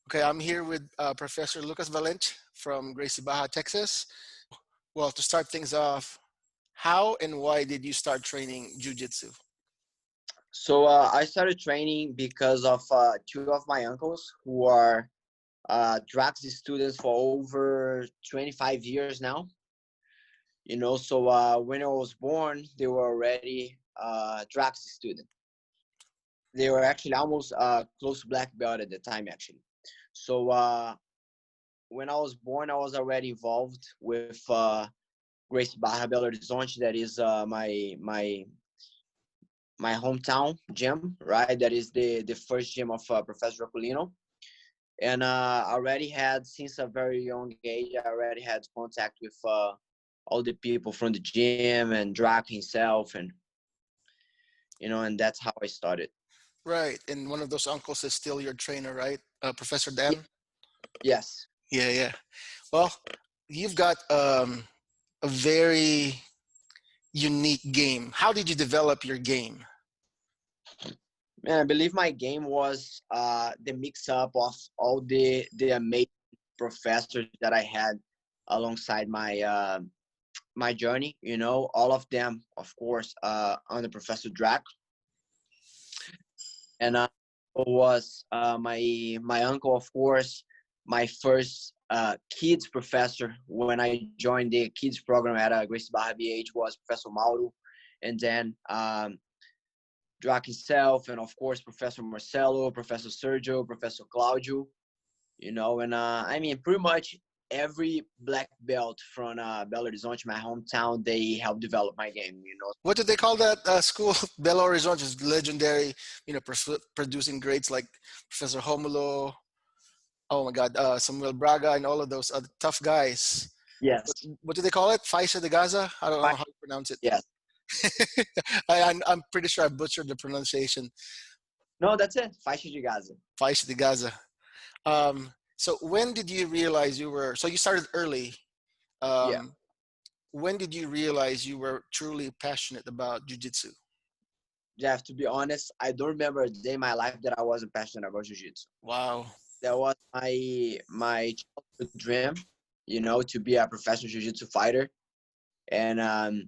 Okay, I'm here with Professor Lucas Valente from Gracie Barra, Texas. Well, to start things off, how and why did you start training Jiu-Jitsu? I started training because of two of my uncles who are Drax students for over 25 years now. When I was born, they were already Drax student. They were actually almost close to black belt at the time, actually. So when I was born, I was already involved with Gracie Barra, Belo Horizonte. That is my hometown gym, right? That is the first gym of Professor Raculino. And I already had, since a very young age, I already had contact with all the people from the gym and Drac himself, and that's how I started. Right, and one of those uncles is still your trainer, right? Professor Dan? Yes. Yeah, yeah. Well, you've got a very unique game. How did you develop your game? Man, I believe my game was the mix up of all the amazing professors that I had alongside my journey. All of them, of course, under Professor Drac, and was my uncle, of course, my first kids professor when I joined the kids program at Gracie Barra BH was Professor Mauro, and then Drac himself, and of course Professor Marcelo, Professor Sergio, Professor Claudio, and I mean pretty much every black belt from Belo Horizonte, my hometown, they helped develop my game. What did they call that school? Belo Horizonte is legendary, producing greats like Professor Romulo, oh my God, Samuel Braga, and all of those other tough guys. Yes. What do they call it? Faixa de Gaza? I don't know how to pronounce it. Yes. I'm pretty sure I butchered the pronunciation. No, that's it. Faixa de Gaza. Faixa de Gaza. So when did you realize so you started early. Yeah. When did you realize you were truly passionate about jiu-jitsu? Jeff, to be honest, I don't remember a day in my life that I wasn't passionate about jiu-jitsu. Wow. That was my childhood dream, to be a professional jiu-jitsu fighter. And I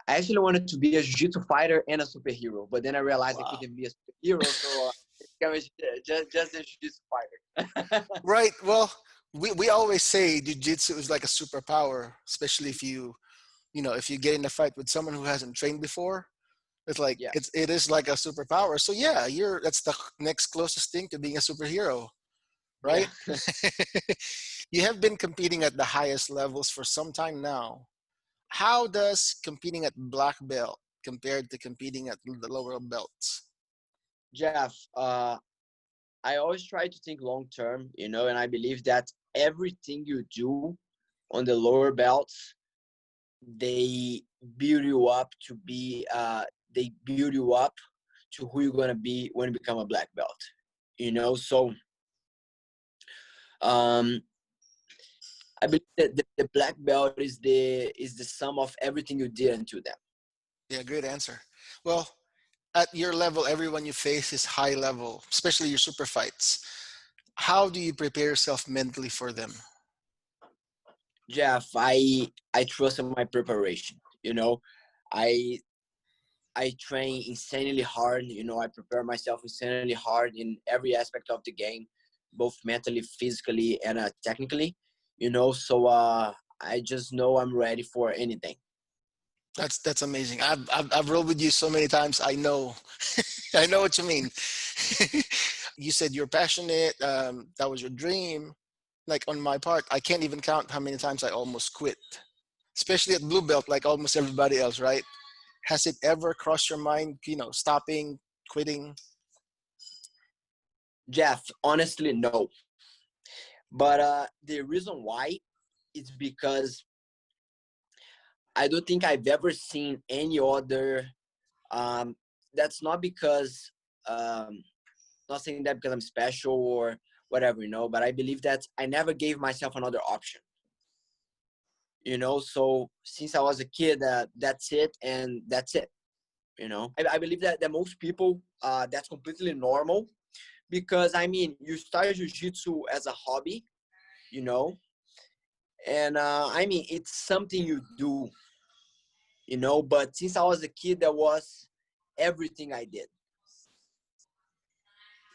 actually wanted to be a jiu-jitsu fighter and a superhero, but then I realized I couldn't be a superhero, so I was just a jiu-jitsu fighter. Right. Well, we always say jiu-jitsu is like a superpower, especially if you get in a fight with someone who hasn't trained before. It's like Yeah. it is like a superpower. So yeah, that's the next closest thing to being a superhero, right? Yeah. You have been competing at the highest levels for some time now. How does competing at black belt compared to competing at the lower belts? Jeff, I always try to think long term, and I believe that everything you do on the lower belts, they build you up to be they build you up to who you're gonna be when you become a black belt. So um I believe that the black belt is the sum of everything you did until then. Yeah, great answer. Well, at your level, everyone you face is high level, especially your super fights. How do you prepare yourself mentally for them? Jeff, I trust in my preparation. I I train insanely hard. I prepare myself insanely hard in every aspect of the game, both mentally, physically, and technically. So I just know I'm ready for anything. That's amazing. I've rolled with you so many times. I know, I know what you mean. You said you're passionate. That was your dream. Like on my part, I can't even count how many times I almost quit, especially at blue belt, like almost everybody else, right? Has it ever crossed your mind, stopping, quitting? Jeff, honestly, no. But the reason why is because I don't think I've ever seen any other. Um, that's not because not saying that because I'm special or whatever, but I believe that I never gave myself another option. So since I was a kid, that's it, and that's it. I believe that most people, that's completely normal, because I mean, you start jiu-jitsu as a hobby, you know, and I mean, it's something you do, you know. But since I was a kid, that was everything I did,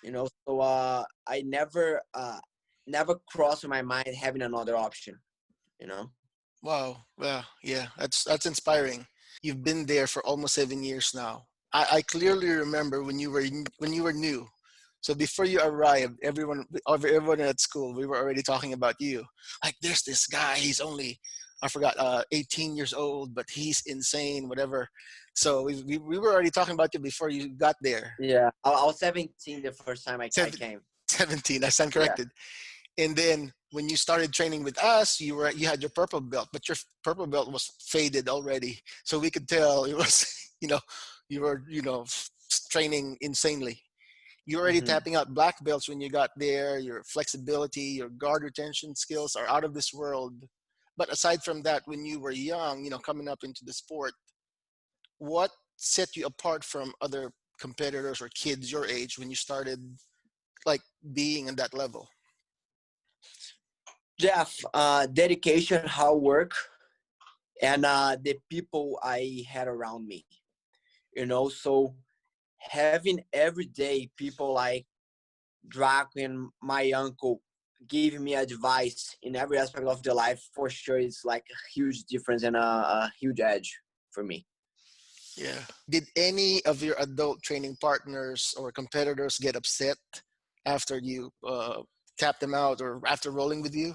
you know. So I never crossed my mind having another option, you know. Wow. Yeah, yeah. That's inspiring. You've been there for almost 7 years now. I clearly remember when you were new. So before you arrived, everyone at school, we were already talking about you. Like, there's this guy. He's only, I forgot, 18 years old, but he's insane. Whatever. So we were already talking about you before you got there. Yeah, I was 17 the first time I Seven, came. 17. I stand Yeah, corrected. And then when you started training with us, you had your purple belt, but your purple belt was faded already, so we could tell it was you know you were training insanely. You're already hmm, tapping out black belts when you got there. Your flexibility, your guard retention skills are out of this world. But aside from that, when you were young, coming up into the sport, what set you apart from other competitors or kids your age when you started, like, being in that level? Jeff, dedication, hard work, and the people I had around me, you know. So having every day people like Drac and my uncle giving me advice in every aspect of the life, for sure, it's like a huge difference and a huge edge for me. Yeah. Did any of your adult training partners or competitors get upset after you tapped them out or after rolling with you?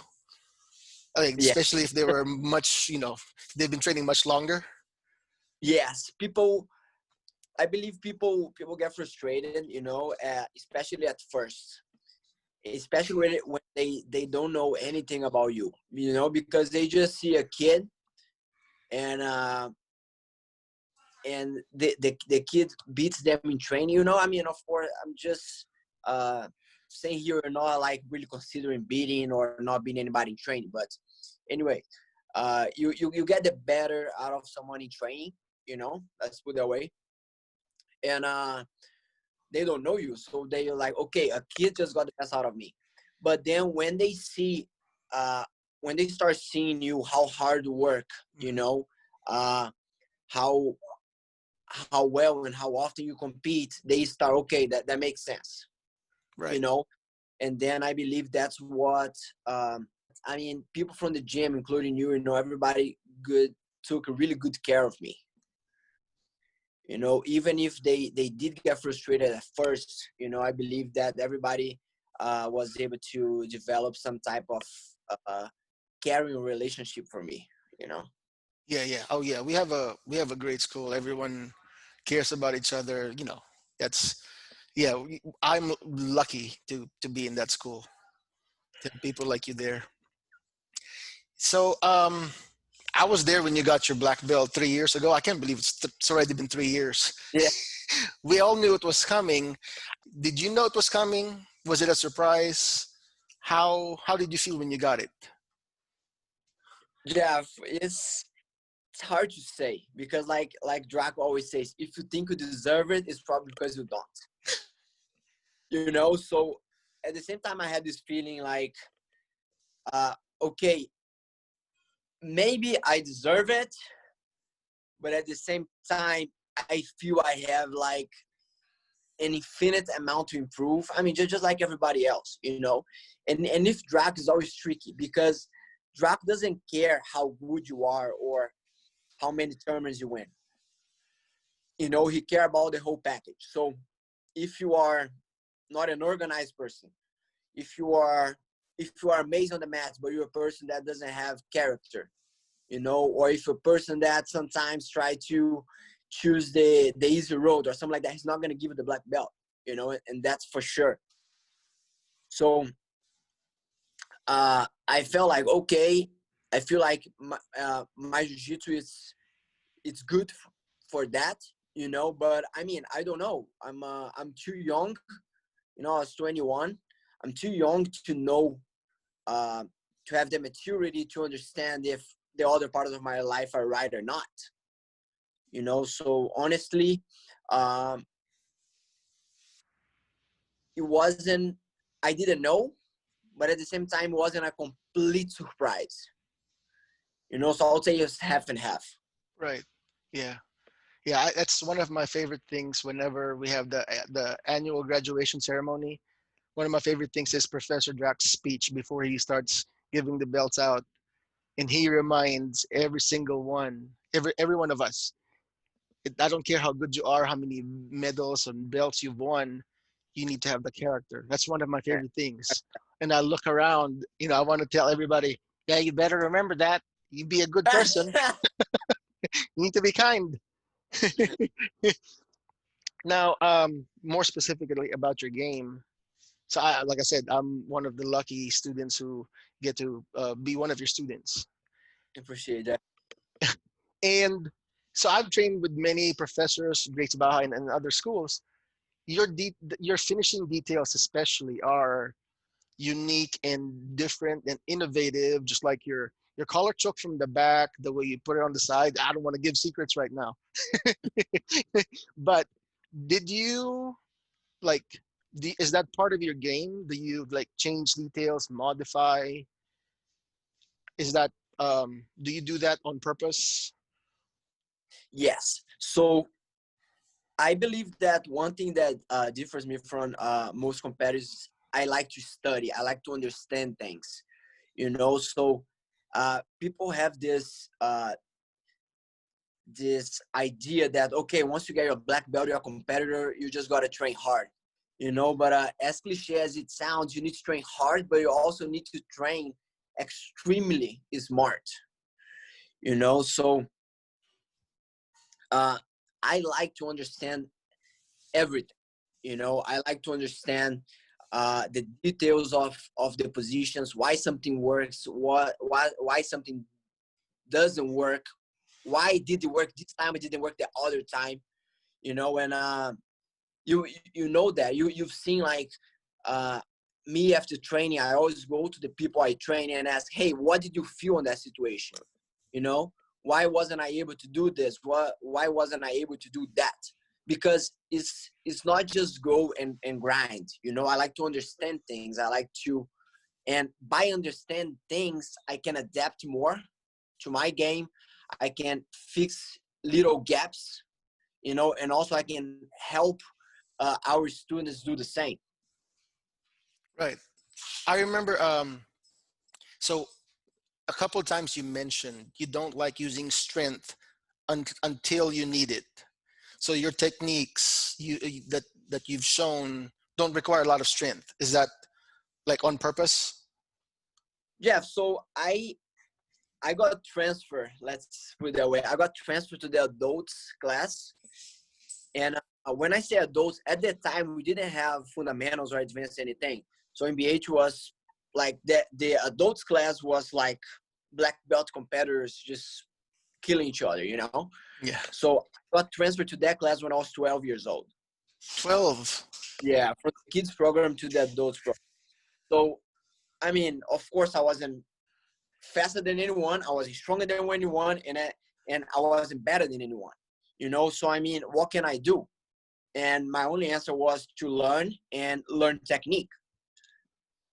I mean, Yeah. especially if they were they've been training much longer. Yes, people. I believe people get frustrated, you know, especially at first, especially when they don't know anything about you, you know, because they just see a kid and the kid beats them in training, you know. I mean, of course, I'm just uh saying here, we're not like really considering beating or not beating anybody in training, but anyway, you get the better out of someone in training, you know, let's put it that way. And they don't know you, so they're like, okay, a kid just got the best out of me. But then when they see uh when they start seeing you, how hard you work, you Hmm. know, uh how how well and how often you compete, they start, okay, that makes sense, you Right. know. And then I believe that's what I mean, people from the gym, including you, you know, everybody good took a really good care of me, you know. Even if they did get frustrated at first, you know, I believe that everybody was able to develop some type of uh caring relationship for me, you know. Yeah, yeah. Oh, yeah. We have a great school. Everyone cares about each other. That's yeah. I'm lucky to be in that school. To have people like you there. So, I was there when you got your black belt 3 years ago. I can't believe it's already been 3 years. Yeah, We all knew it was coming. Did you know it was coming? Was it a surprise? How did you feel when you got it? Jeff, it's hard to say, because like Draco always says, if you think you deserve it, it's probably because you don't. You know, so at the same time I had this feeling like uh okay, maybe I deserve it, but at the same time I feel I have like an infinite amount to improve. I mean, just like everybody else, you know. And if Drac is always tricky, because Drac doesn't care how good you are or how many tournaments you win. You know, he care about the whole package. So if you are not an organized person, if you are amazing on the mats, but you're a person that doesn't have character, you know, or if you're a person that sometimes try to choose the easy road or something like that, he's not gonna give you the black belt, you know, and that's for sure. So I felt like, okay, I feel like my jiu-jitsu is it's good for that, you know. But I mean, I don't know. I'm too young, you know. I was 21. I'm too young to know, uh, to have the maturity to understand if the other parts of my life are right or not, you know. So honestly, um, wasn't, I didn't know, but at the same time, it wasn't a complete surprise. So I would say it's half and half. Right. Yeah. Yeah. That's one of my favorite things whenever we have the annual graduation ceremony. One of my favorite things is Professor Drax's speech before he starts giving the belts out. And he reminds every single one, every one of us. I don't care how good you are, how many medals and belts you've won, you need to have the character. That's one of my favorite things. And I look around, I want to tell everybody, yeah, you better remember that. You be a good person. You need to be kind. Now, more specifically about your game. So, like I said, I'm one of the lucky students who get to be one of your students. Appreciate that. And so I've trained with many professors, Gracie Barra and other schools. Your finishing details especially are unique and different and innovative, just like your collar choke from the back, the way you put it on the side. I don't want to give secrets right now. But did you like is that part of your game? Do you like change details, modify? Is that do you do that on purpose? Yes. So I believe that one thing that differs me from most competitors, I like to study. I like to understand things. So people have this idea that, okay, once you get your black belt, you're a competitor, you just got to train hard. But as cliche as it sounds, you need to train hard, but you also need to train extremely smart. So I like to understand everything. I like to understand the details of the positions, why something works, why something doesn't work, why did it work this time, it didn't work the other time. And that you've seen like me after training, I always go to the people I train and ask, hey, what did you feel in that situation? Why wasn't I able to do this? Why wasn't I able to do that? Because it's not just go and grind. I like to understand things. I like to, and by understand things, I can adapt more to my game. I can fix little gaps, and also I can help our students do the same. Right. I remember so a couple of times you mentioned you don't like using strength until you need it. So your techniques that you've shown don't require a lot of strength. Is that like on purpose? Yeah. So I got transferred. Let's put it that way. I got transferred to the adults class, and when I say adults, at that time we didn't have fundamentals or advanced anything. So in BH was like the adults class was like black belt competitors just killing each other. Yeah. So I got transferred to that class when I was 12 years old. 12. Yeah, from the kids program to the adults program. So, I mean, of course, I wasn't faster than anyone. I wasn't stronger than anyone, and I wasn't better than anyone. So I mean, what can I do? And my only answer was to learn technique,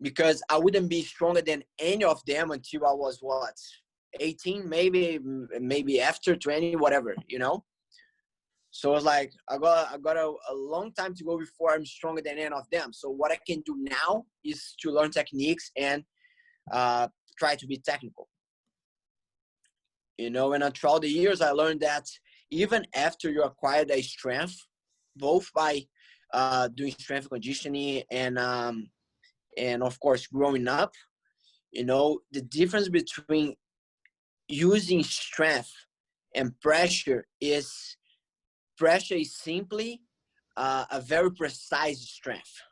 because I wouldn't be stronger than any of them until I was 18, maybe after 20, whatever. So it's like I got a long time to go before I'm stronger than any of them. So what I can do now is to learn techniques and try to be technical. And throughout the years, I learned that even after you acquire that strength, both by doing strength conditioning and of course growing up, the difference between using strength and pressure is simply a very precise strength.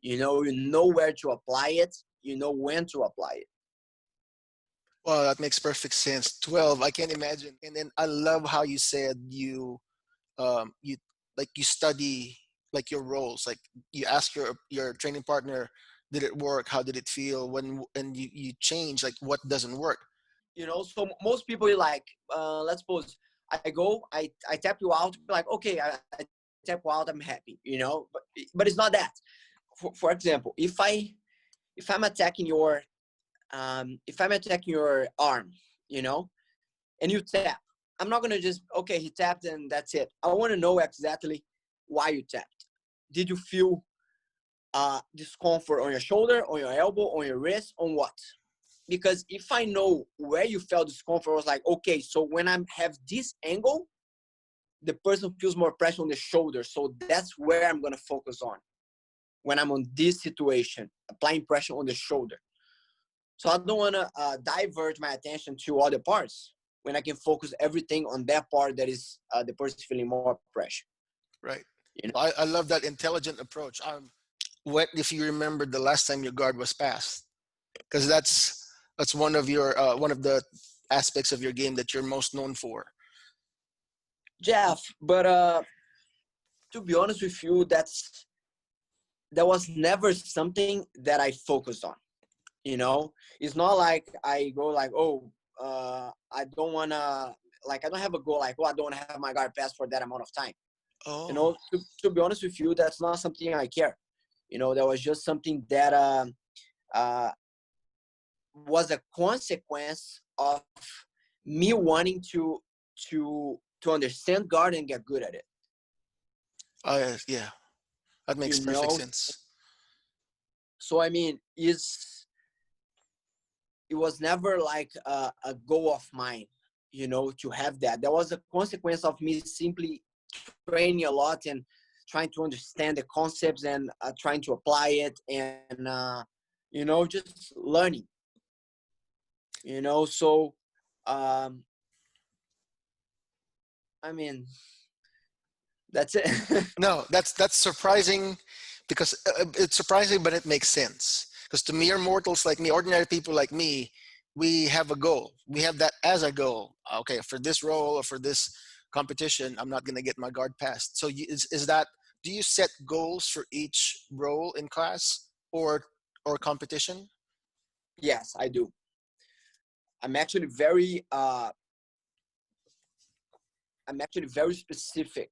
You know where to apply it, you know when to apply it. Well, that makes perfect sense. 12, I can't imagine. And then I love how you said you like you study like your roles. Like you ask your training partner, did it work? How did it feel? And you change like what doesn't work. So most people are like, let's suppose I tap you out, like, okay, I tap you out, I'm happy, but it's not that. for example, if I'm attacking your arm, you know, and you tap, I'm not gonna just, okay, he tapped and that's it. I want to know exactly why you tapped. Did you feel discomfort on your shoulder, on your elbow, on your wrist, on what? Because if I know where you felt discomfort, I was like, okay, so when I have this angle, the person feels more pressure on the shoulder. So that's where I'm going to focus on when I'm on this situation, applying pressure on the shoulder. So I don't want to divert my attention to other parts when I can focus everything on that part that is the person feeling more pressure. Right. You know? I love that intelligent approach. What if you remember the last time your guard was passed? Because that's one of the aspects of your game that you're most known for. Jeff, but to be honest with you, that was never something that I focused on. You know, it's not like I go like, oh, I don't want to, like, I don't have a goal like, oh, I don't want to have my guard pass for that amount of time. You Oh, know, to be honest with you, that's not something I care. You know, that was just something that uh, was a consequence of me wanting to understand guard and get good at it. yeah, that makes You perfect know, sense. so I mean, it was never like a goal of mine, you know, to have that. That was a consequence of me simply training a lot and trying to understand the concepts and trying to apply it and, you know, just learning, you know. So, um, I mean, that's it. No, that's surprising, because it's surprising, but it makes sense. Because to mere mortals like me, ordinary people like me, we have a goal. We have that as a goal. Okay, for this role or for this competition, I'm not going to get my guard passed. So is that, do you set goals for each role in class or competition? Yes, I do. I'm actually very, specific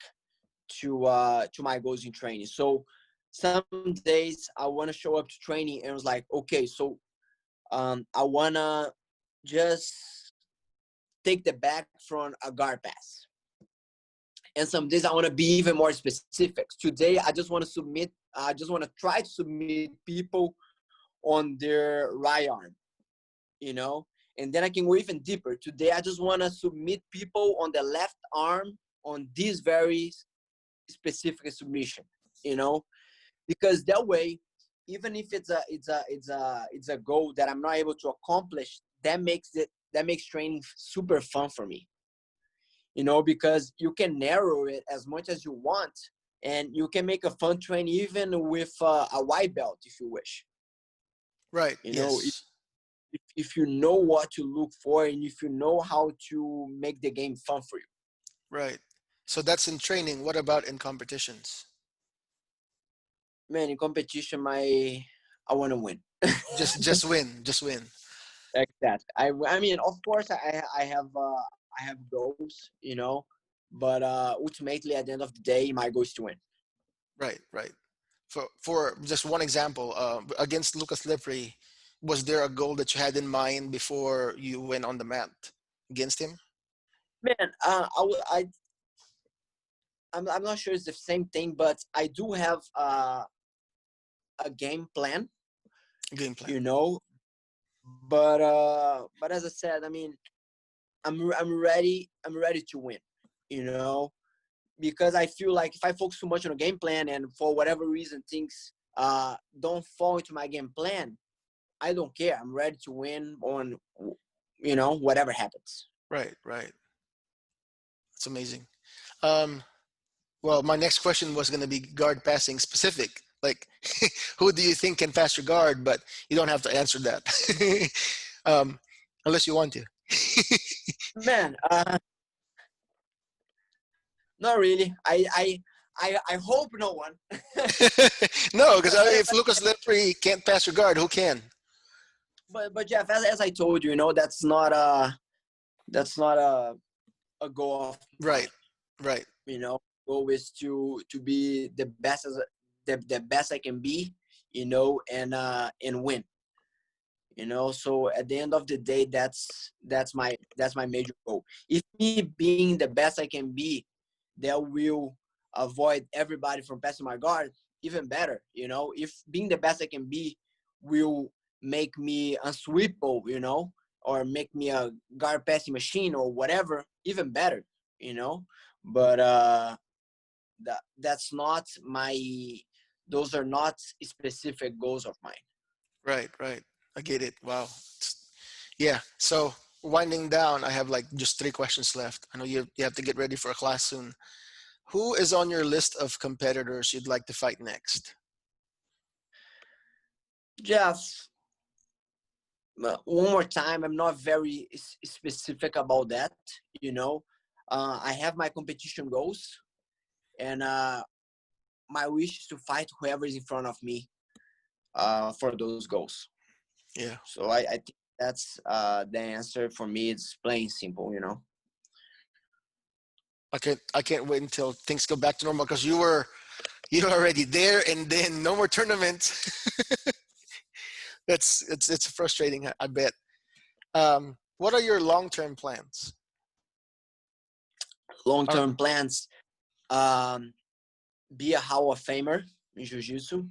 to my goals in training. So some days I want to show up to training and it was like, okay, so I want to just take the back from a guard pass. And some days I want to be even more specific. Today, I just want to try to submit people on their right arm, you know? And then I can go even deeper. Today, I just want to submit people on the left arm on this very specific submission, you know? Because that way, even if it's a goal that I'm not able to accomplish, that makes training super fun for me, you know, because you can narrow it as much as you want and you can make a fun train even with a white belt if you wish, Right. you know, Yes. if you know what to look for and if you know how to make the game fun for you. Right. So that's in training. What about in competitions? Man, in competition, I want to win. Just win. Just win. Exactly. I mean, of course, I have goals, you know, but ultimately, at the end of the day, my goal is to win. Right. Right. For just one example, against Lucas Lepri, was there a goal that you had in mind before you went on the mat against him? Man, I'm not sure it's the same thing, but I do have a game plan, Game plan. you know. But as I said, I mean, I'm ready. I'm ready to win, you know, because I feel like if I focus too much on a game plan and for whatever reason things don't fall into my game plan, I don't care. I'm ready to win on, you know, whatever happens. Right. Right. That's amazing. Um, well, my next question was going to be guard passing specific. Like, who do you think can pass your guard? But you don't have to answer that, unless you want to. Man, not really. I hope no one. No, because but if Lucas Lepri can't pass your guard, who can? but Jeff, as I told you, you know, that's not a goal of mine. Right. Right. You know, goal is to be the best the best I can be and win. So at the end of the day, that's my major goal. If me being the best I can be, that will avoid everybody from passing my guard, even better. If being the best I can be will make me unsweepable, or make me a guard passing machine or whatever, even better. But that's not my. Those are not specific goals of mine. Right, right. I get it. Wow. Yeah. So winding down, I have like just 3 questions left. I know you have to get ready for a class soon. Who is on your list of competitors you'd like to fight next? Jeff, one more time, I'm not very specific about that. I have my competition goals, and my wish is to fight whoever is in front of me for those goals. Yeah. So I think that's the answer for me. It's plain simple. I can't wait until things go back to normal because you're already there and then no more tournaments. It's frustrating, I bet. What are your long-term plans? Long-term plans, be a Hall of Famer in Jiu-Jitsu,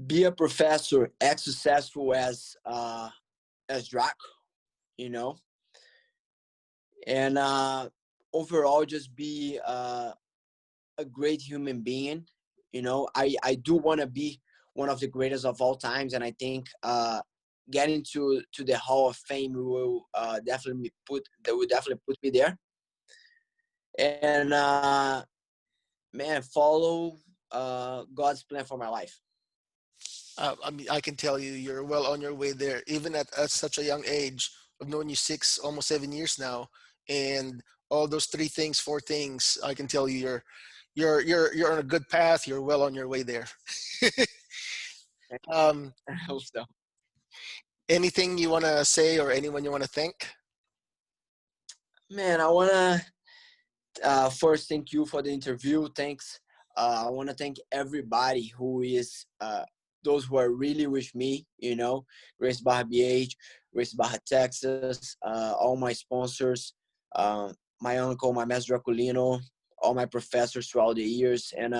be a professor as successful as Drac, and overall just be a great human being. I do want to be one of the greatest of all times, and I think getting to the Hall of Fame will definitely put me there. And man, follow God's plan for my life. I mean, I can tell you, you're well on your way there, even at such a young age. I've known you almost 7 years now, and all those 3 things, 4 things, I can tell you, you're on a good path. You're well on your way there. um, I hope so. Anything you want to say or anyone you want to thank? Man, I want to first thank you for the interview. Thanks. I want to thank everybody who is those who are really with me, Gracie Barra BH, Gracie Barra Texas, all my sponsors, my uncle, my master Draculino, all my professors throughout the years, and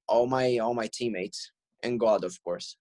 all my teammates, and God, of course.